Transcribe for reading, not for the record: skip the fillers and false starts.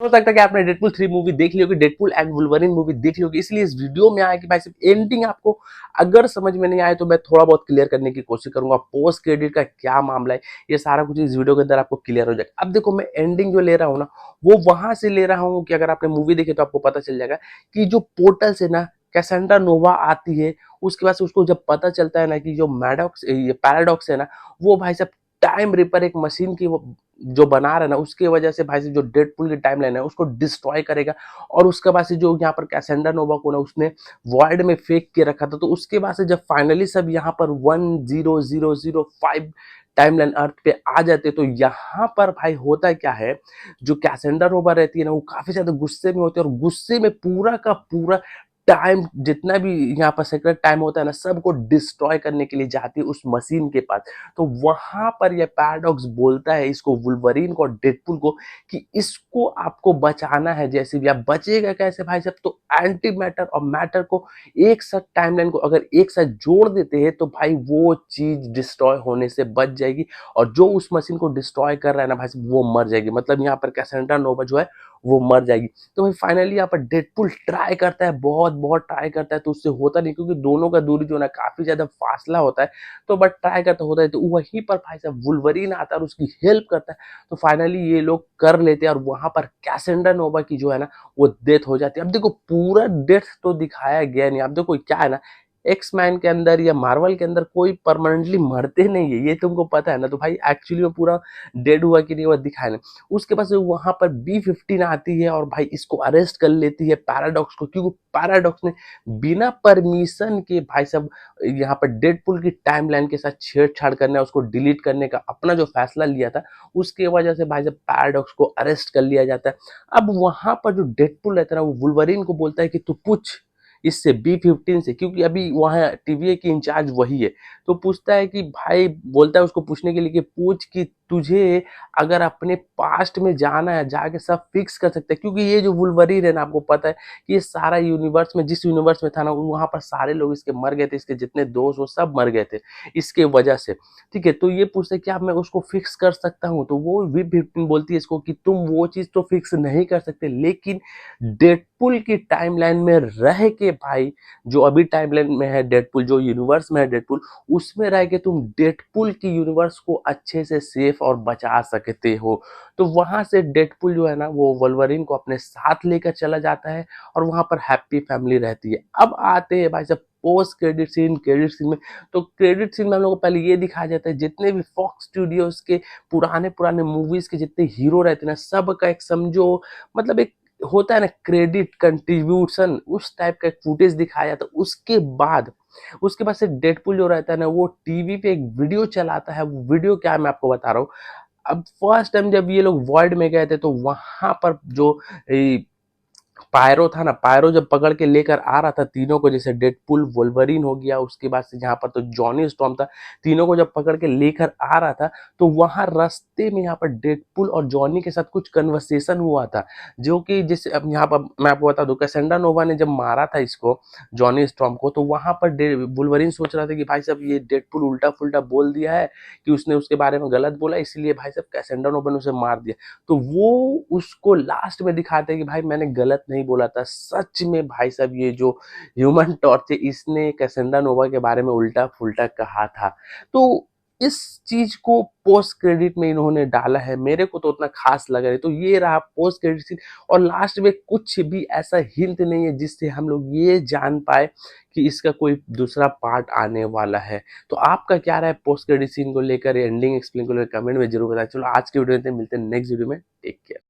हो सकता है कि आपने डेडपूल 3 मूवी देख ली होगी, डेडपूल एंड वुल्वरीन मूवी देख ली होगी, इसलिए इस वीडियो में आया कि भाई सिर्फ एंडिंग आपको अगर समझ में नहीं आए तो मैं थोड़ा बहुत क्लियर करने की कोशिश करूंगा। पोस्ट क्रेडिट का क्या मामला है, ये सारा कुछ इस वीडियो के अंदर आपको क्लियर हो जाएगा। अब देखो, मैं एंडिंग जो ले रहा हूँ ना, वो वहां से ले रहा हूँ कि अगर आपने मूवी देखी तो आपको पता चल जाएगा कि जो पोर्टल से ना कैसेंड्रा नोवा आती है, उसके बाद से उसको जब पता चलता है ना कि जो मैडॉक्स ये पैराडॉक्स है ना, वो भाई साहब टाइम रिपर एक मशीन की वो जो बना रहा है ना, उसके वजह से भाई साहब जो डेडपूल की टाइम लाइन है उसको डिस्ट्रॉय करेगा। और उसके बाद से जो यहाँ पर कैसेंड्रा नोवा को ना उसने वॉइड में फेंक के रखा था, तो उसके बाद से जब फाइनली सब यहाँ पर 10005 टाइमलाइन अर्थ पे आ जाते, तो यहाँ पर भाई होता क्या है, जो कैसेंड्रा नोवा रहती है ना, वो काफी ज्यादा गुस्से में होती है और गुस्से में पूरा का पूरा टाइम जितना भी यहाँ पर सेक्रेट टाइम होता है ना, सबको डिस्ट्रॉय करने के लिए जाती है उस मशीन के पास। तो वहां पर यह पैराडॉक्स बोलता है इसको, वुल्वरीन को और डेडपूल को, कि इसको आपको बचाना है। जैसे भी आप बचेगा कैसे भाई साहब, तो एंटी मैटर और मैटर को एक साथ टाइमलाइन को अगर एक साथ जोड़ देते हैं तो भाई वो चीज डिस्ट्रॉय होने से बच जाएगी, और जो उस मशीन को डिस्ट्रॉय कर रहा है ना भाई साहब, वो मर जाएगी। मतलब यहाँ पर कैसेंड्रा नोवा जो है वो मर जाएगी। तो भाई फाइनली यहाँ पर डेडपूल ट्राई करता है, बहुत बहुत ट्राई करता है, तो उससे होता नहीं, क्योंकि दोनों का दूरी जो है ना काफी ज्यादा फासला होता है। तो बट ट्राई करता होता है, तो वहीं पर भाई साहब वुल्वरीन आता है और उसकी हेल्प करता है। तो फाइनली ये लोग कर लेते हैं और वहां पर कैसेंड्रा नोवा की जो है ना वो डेथ हो जाती है। अब देखो, पूरा डेथ तो दिखाया गया नहीं। अब देखो क्या है ना, एक्स मैन के अंदर या मार्वल के अंदर कोई परमानेंटली मरते नहीं है, ये तुमको पता है ना। तो भाई एक्चुअली में पूरा डेड हुआ कि नहीं हुआ दिखाया नहीं। उसके बाद वहां पर B-15 आती है और भाई इसको अरेस्ट कर लेती है पैराडॉक्स को, क्योंकि पैराडॉक्स ने बिना परमिशन के भाई साहब यहाँ पर डेडपूल की टाइमलाइन के साथ छेड़छाड़ करना, उसको डिलीट करने का अपना जो फैसला लिया था, उसके वजह से भाई साहब पैराडॉक्स को अरेस्ट कर लिया जाता है। अब वहां पर जो डेडपूल रहता है ना, वो वुल्वरीन को बोलता है कि तू पूछ इससे B-15 से, क्योंकि अभी वहां TVA की इंचार्ज वही है। तो पूछता है कि भाई, बोलता है उसको पूछने के लिए कि पूछ कि तुझे अगर अपने पास्ट में जाना है, जाके सब फिक्स कर सकते हैं, क्योंकि ये जो वुल्वरीन है ना, आपको पता है कि ये सारा यूनिवर्स में, जिस यूनिवर्स में था ना, वहां पर सारे लोग इसके मर गए थे, इसके जितने दोस्त वो सब मर गए थे इसके वजह से। ठीक है, तो ये पूछते क्या मैं उसको फिक्स कर सकता हूँ, तो वो B-15 बोलती है इसको कि तुम वो चीज तो फिक्स नहीं कर सकते, लेकिन डेडपुल की टाइमलाइन में रह के भाई, जो अभी टाइमलाइन में है डेडपुल, जो यूनिवर्स में है डेडपुल, उसमें रह के तुम डेडपुल की यूनिवर्स को अच्छे से सेफ और बचा सकते हो। तो वहां से डेडपुल जो है ना, वो वल्वरिन को अपने साथ लेकर चला जाता है और वहां पर हैप्पी फैमिली रहती है। अब आते हैं भाई साहब post credit scene. Credit scene में, तो क्रेडिट सीन में हम लोग को पहले ये दिखाया जाता है, जितने भी फॉक्स स्टूडियोज के पुराने पुराने मूवीज के जितने हीरो रहते हैं ना, सब का एक समझो, मतलब एक होता है ना क्रेडिट कंट्रीब्यूशन, उस टाइप का एक फुटेज दिखाया जाता है। उसके बाद से डेडपुल जो रहता है ना, वो टीवी पे एक वीडियो चलाता है। वो वीडियो क्या है मैं आपको बता रहा हूँ। अब फर्स्ट टाइम जब ये लोग वॉइड में गए थे, तो वहां पर जो पायरो था ना, पायरो जब पकड़ के लेकर आ रहा था तीनों को, जैसे डेडपुल, वोल्वरिन हो गया, उसके बाद से यहाँ पर तो जॉनी स्टॉर्म था, तीनों को जब पकड़ के लेकर आ रहा था, तो वहां रास्ते में यहाँ पर डेडपुल और जॉनी के साथ कुछ कन्वर्सेशन हुआ था, जो कि जैसे अब यहाँ पर मैं आपको बता दूं, कैसेंड्रा नोवा ने जब मारा था इसको, जॉनी स्टॉर्म को, तो वहां पर वुल्वरिन सोच रहा था कि भाई साहब ये डेडपुल उल्टा फुल्टा बोल दिया है, कि उसने उसके बारे में गलत बोला, इसलिए भाई साहब कैसेंड्रा नोवा ने उसे मार दिया। तो वो उसको लास्ट में दिखाते हैं कि भाई मैंने गलत नहीं बोला था, सच में भाई साहब ये जो ह्यूमन टॉर्च है, इसने कैसेंड्रा नोवा के बारे में उल्टा फुल्टा कहा था। तो इस चीज को पोस्ट क्रेडिट में इन्होंने डाला है, मेरे को तो उतना खास लगा नहीं। तो ये रहा पोस्ट क्रेडिट सीन, और लास्ट में कुछ भी ऐसा हिंट नहीं है जिससे हम लोग ये जान पाए कि इसका कोई दूसरा पार्ट आने वाला है। तो आपका क्या रहा है पोस्ट क्रेडिट सीन को लेकर, एंडिंग एक्सप्लेन को लेकर, कमेंट में जरूर बताएं। चलो आज की वीडियो में मिलते हैं नेक्स्ट वीडियो में, टेक केयर।